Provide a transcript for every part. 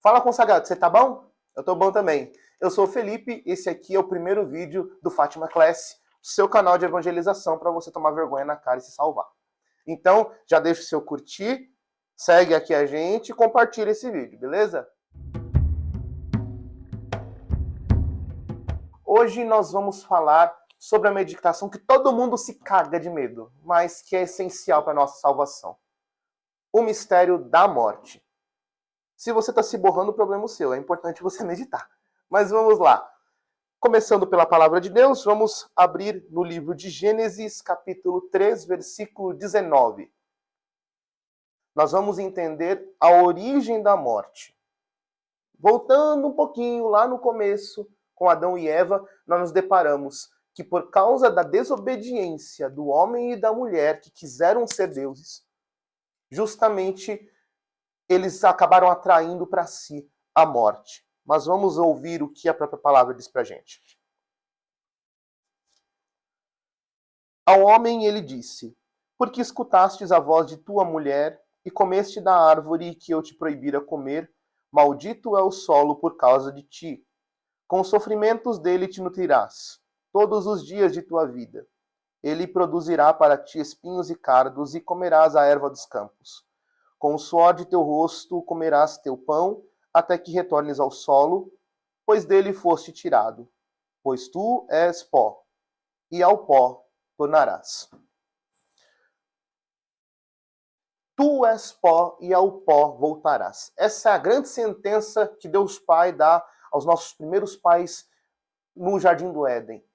Fala, consagrado, você tá bom? Eu tô bom também. Eu sou o Felipe, esse aqui é o primeiro vídeo do Fátima Class, seu canal de evangelização para você tomar vergonha na cara e se salvar. Então, já deixa o seu curtir, segue aqui a gente e compartilha esse vídeo, beleza? Hoje nós vamos falar sobre a meditação que todo mundo se caga de medo, mas que é essencial para a nossa salvação. O mistério da morte. Se você está se borrando, o problema é seu. É importante você meditar. Mas vamos lá. Começando pela palavra de Deus, vamos abrir no livro de Gênesis, capítulo 3, versículo 19. Nós vamos entender a origem da morte. Voltando um pouquinho lá no começo, com Adão e Eva, nós nos deparamos que por causa da desobediência do homem e da mulher que quiseram ser deuses, justamente eles acabaram atraindo para si a morte. Mas vamos ouvir o que a própria palavra diz para a gente. Ao homem ele disse: porque escutastes a voz de tua mulher e comeste da árvore que eu te proibira comer, maldito é o solo por causa de ti. Com os sofrimentos dele te nutrirás todos os dias de tua vida. Ele produzirá para ti espinhos e cardos, e comerás a erva dos campos. Com o suor de teu rosto comerás teu pão, até que retornes ao solo, pois dele foste tirado. Pois tu és pó, e ao pó tornarás. Tu és pó, e ao pó voltarás. Essa é a grande sentença que Deus Pai dá aos nossos primeiros pais no Jardim do Éden.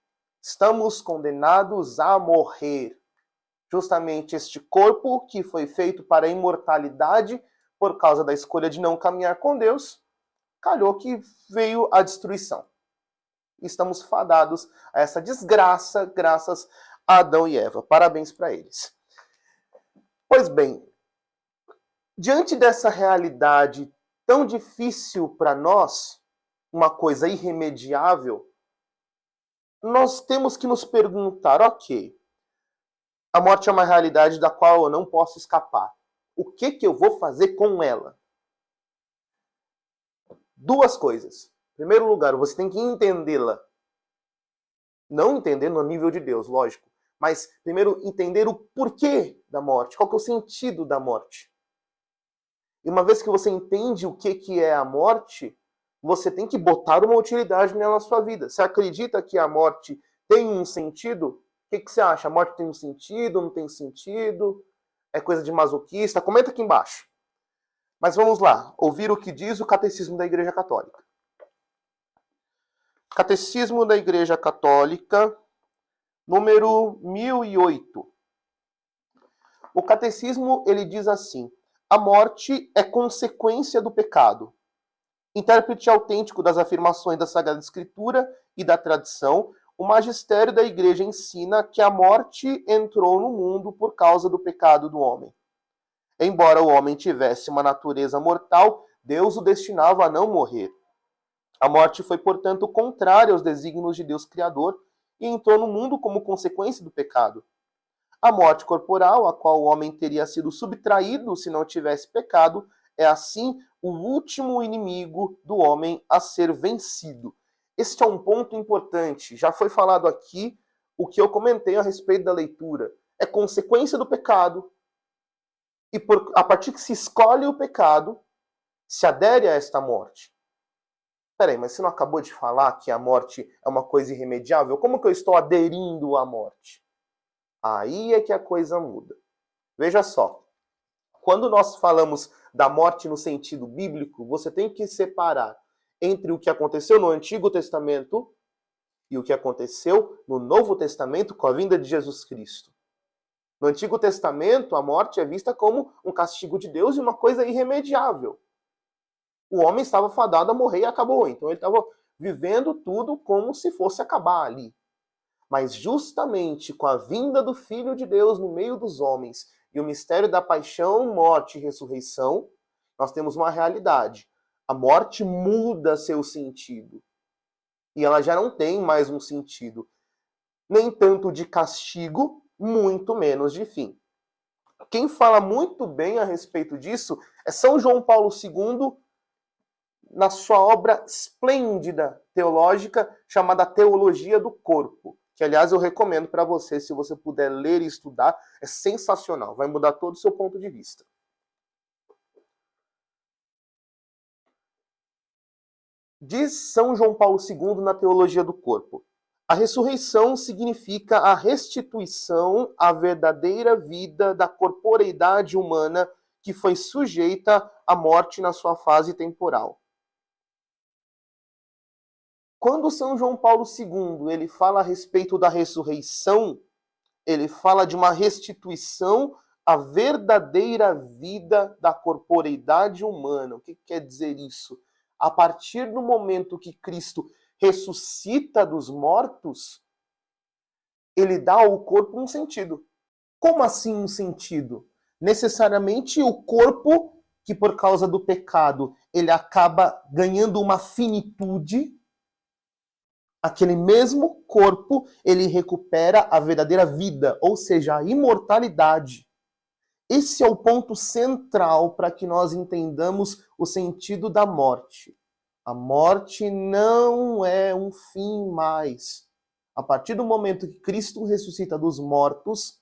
Estamos condenados a morrer. Justamente este corpo que foi feito para a imortalidade, por causa da escolha de não caminhar com Deus, calhou que veio a destruição. Estamos fadados a essa desgraça, graças a Adão e Eva. Parabéns para eles. Pois bem, diante dessa realidade tão difícil para nós, uma coisa irremediável, nós temos que nos perguntar, ok, a morte é uma realidade da qual eu não posso escapar. O que eu vou fazer com ela? Duas coisas. Em primeiro lugar, você tem que entendê-la. Não entender no nível de Deus, lógico. Mas, primeiro, entender o porquê da morte. Qual que é o sentido da morte? E uma vez que você entende o que é a morte, você tem que botar uma utilidade nela na sua vida. Você acredita que a morte tem um sentido? O que você acha? A morte tem um sentido? Não tem sentido? É coisa de masoquista? Comenta aqui embaixo. Mas vamos lá, ouvir o que diz o Catecismo da Igreja Católica. Catecismo da Igreja Católica, número 1008. O Catecismo, ele diz assim: a morte é consequência do pecado. Intérprete autêntico das afirmações da Sagrada Escritura e da tradição, o magistério da Igreja ensina que a morte entrou no mundo por causa do pecado do homem. Embora o homem tivesse uma natureza mortal, Deus o destinava a não morrer. A morte foi, portanto, contrária aos desígnios de Deus Criador e entrou no mundo como consequência do pecado. A morte corporal, a qual o homem teria sido subtraído se não tivesse pecado, é assim o último inimigo do homem a ser vencido. Este é um ponto importante. Já foi falado aqui o que eu comentei a respeito da leitura. É consequência do pecado. E a partir que se escolhe o pecado, se adere a esta morte. Peraí, mas você não acabou de falar que a morte é uma coisa irremediável? Como que eu estou aderindo à morte? Aí é que a coisa muda. Veja só. Quando nós falamos da morte no sentido bíblico, você tem que separar entre o que aconteceu no Antigo Testamento e o que aconteceu no Novo Testamento com a vinda de Jesus Cristo. No Antigo Testamento, a morte é vista como um castigo de Deus e uma coisa irremediável. O homem estava fadado a morrer e acabou. Então ele estava vivendo tudo como se fosse acabar ali. Mas justamente com a vinda do Filho de Deus no meio dos homens e o mistério da paixão, morte e ressurreição, nós temos uma realidade. A morte muda seu sentido. E ela já não tem mais um sentido. Nem tanto de castigo, muito menos de fim. Quem fala muito bem a respeito disso é São João Paulo II, na sua obra esplêndida teológica chamada Teologia do Corpo, que aliás eu recomendo para você, se você puder ler e estudar, é sensacional, vai mudar todo o seu ponto de vista. Diz São João Paulo II na Teologia do Corpo: a ressurreição significa a restituição à verdadeira vida da corporeidade humana que foi sujeita à morte na sua fase temporal. Quando São João Paulo II ele fala a respeito da ressurreição, ele fala de uma restituição à verdadeira vida da corporeidade humana. O que quer dizer isso? A partir do momento que Cristo ressuscita dos mortos, ele dá ao corpo um sentido. Como assim um sentido? Necessariamente o corpo, que por causa do pecado, ele acaba ganhando uma finitude, aquele mesmo corpo, ele recupera a verdadeira vida, ou seja, a imortalidade. Esse é o ponto central para que nós entendamos o sentido da morte. A morte não é um fim mais. A partir do momento que Cristo ressuscita dos mortos,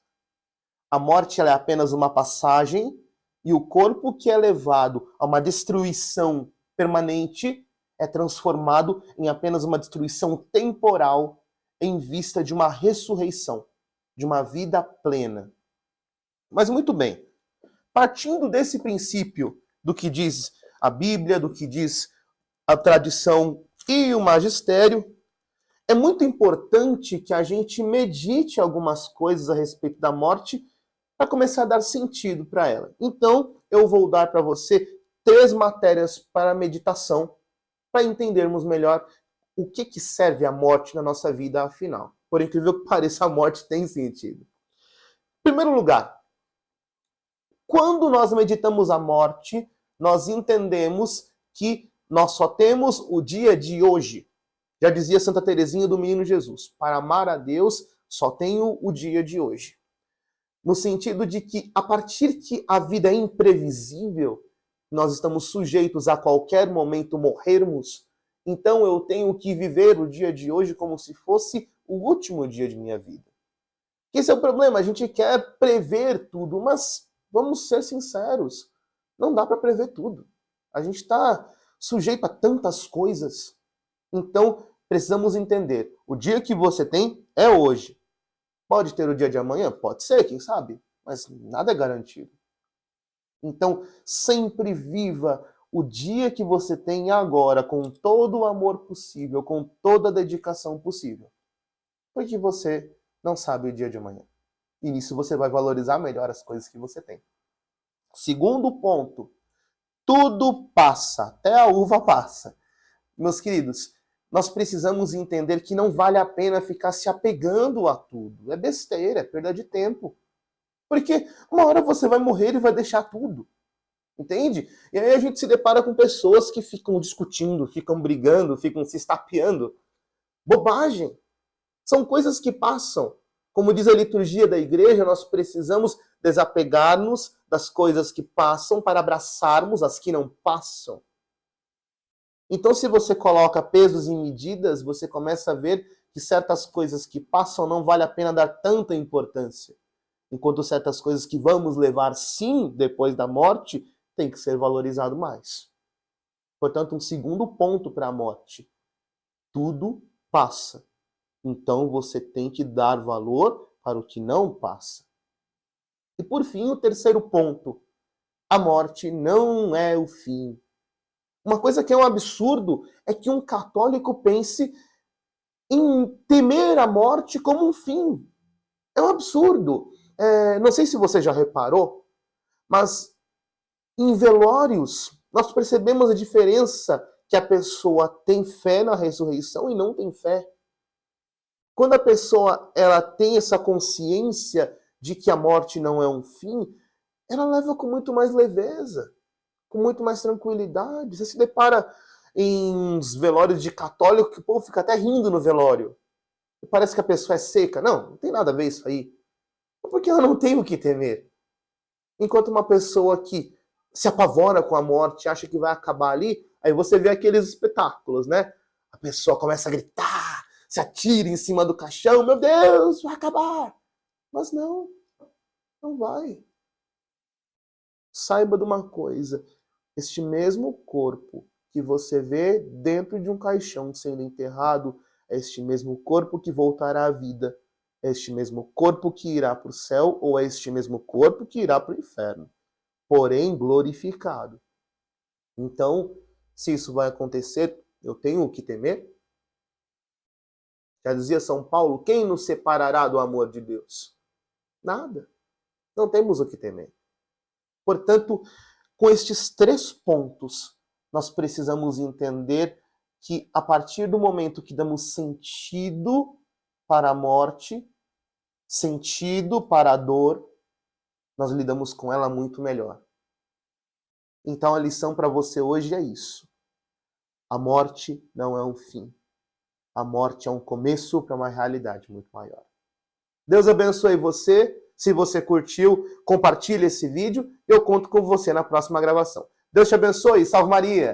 a morte é apenas uma passagem e o corpo que é levado a uma destruição permanente é transformado em apenas uma destruição temporal em vista de uma ressurreição, de uma vida plena. Mas muito bem, partindo desse princípio do que diz a Bíblia, do que diz a tradição e o magistério, é muito importante que a gente medite algumas coisas a respeito da morte para começar a dar sentido para ela. Então, eu vou dar para você 3 matérias para meditação, para entendermos melhor o que serve a morte na nossa vida, afinal. Por incrível que pareça, a morte tem sentido. Em primeiro lugar, quando nós meditamos a morte, nós entendemos que nós só temos o dia de hoje. Já dizia Santa Teresinha do Menino Jesus: para amar a Deus, só tenho o dia de hoje. No sentido de que, a partir que a vida é imprevisível, nós estamos sujeitos a qualquer momento morrermos, então eu tenho que viver o dia de hoje como se fosse o último dia de minha vida. Esse é o problema, a gente quer prever tudo, mas vamos ser sinceros, não dá para prever tudo. A gente está sujeito a tantas coisas. Então, precisamos entender, o dia que você tem é hoje. Pode ter o dia de amanhã? Pode ser, quem sabe? Mas nada é garantido. Então, sempre viva o dia que você tem agora com todo o amor possível, com toda a dedicação possível. Porque você não sabe o dia de amanhã. E nisso você vai valorizar melhor as coisas que você tem. Segundo ponto, tudo passa, até a uva passa. Meus queridos, nós precisamos entender que não vale a pena ficar se apegando a tudo. É besteira, é perda de tempo. Porque uma hora você vai morrer e vai deixar tudo. Entende? E aí a gente se depara com pessoas que ficam discutindo, ficam brigando, ficam se estapeando. Bobagem. São coisas que passam. Como diz a liturgia da igreja, nós precisamos desapegar-nos das coisas que passam para abraçarmos as que não passam. Então, se você coloca pesos e medidas, você começa a ver que certas coisas que passam não vale a pena dar tanta importância. Enquanto certas coisas que vamos levar, sim, depois da morte, tem que ser valorizado mais. Portanto, um segundo ponto para a morte. Tudo passa. Então, você tem que dar valor para o que não passa. E, por fim, o terceiro ponto. A morte não é o fim. Uma coisa que é um absurdo é que um católico pense em temer a morte como um fim. É um absurdo. Não sei se você já reparou, mas em velórios nós percebemos a diferença que a pessoa tem fé na ressurreição e não tem fé. Quando a pessoa ela tem essa consciência de que a morte não é um fim, ela leva com muito mais leveza, com muito mais tranquilidade. Você se depara em uns velórios de católico que o povo fica até rindo no velório. Parece que a pessoa é seca. Não tem nada a ver isso aí. Porque ela não tem o que temer. Enquanto uma pessoa que se apavora com a morte, acha que vai acabar ali, aí você vê aqueles espetáculos, né? A pessoa começa a gritar, se atira em cima do caixão, meu Deus, vai acabar. Mas não, não vai. Saiba de uma coisa, este mesmo corpo que você vê dentro de um caixão sendo enterrado, é este mesmo corpo que voltará à vida. É este mesmo corpo que irá para o céu ou é este mesmo corpo que irá para o inferno, porém glorificado. Então, se isso vai acontecer, eu tenho o que temer? Já dizia São Paulo, quem nos separará do amor de Deus? Nada. Não temos o que temer. Portanto, com estes 3 pontos, nós precisamos entender que a partir do momento que damos sentido para a morte, sentido para a dor, nós lidamos com ela muito melhor. Então a lição para você hoje é isso. A morte não é um fim. A morte é um começo para uma realidade muito maior. Deus abençoe você. Se você curtiu, compartilhe esse vídeo. Eu conto com você na próxima gravação. Deus te abençoe. Salve Maria!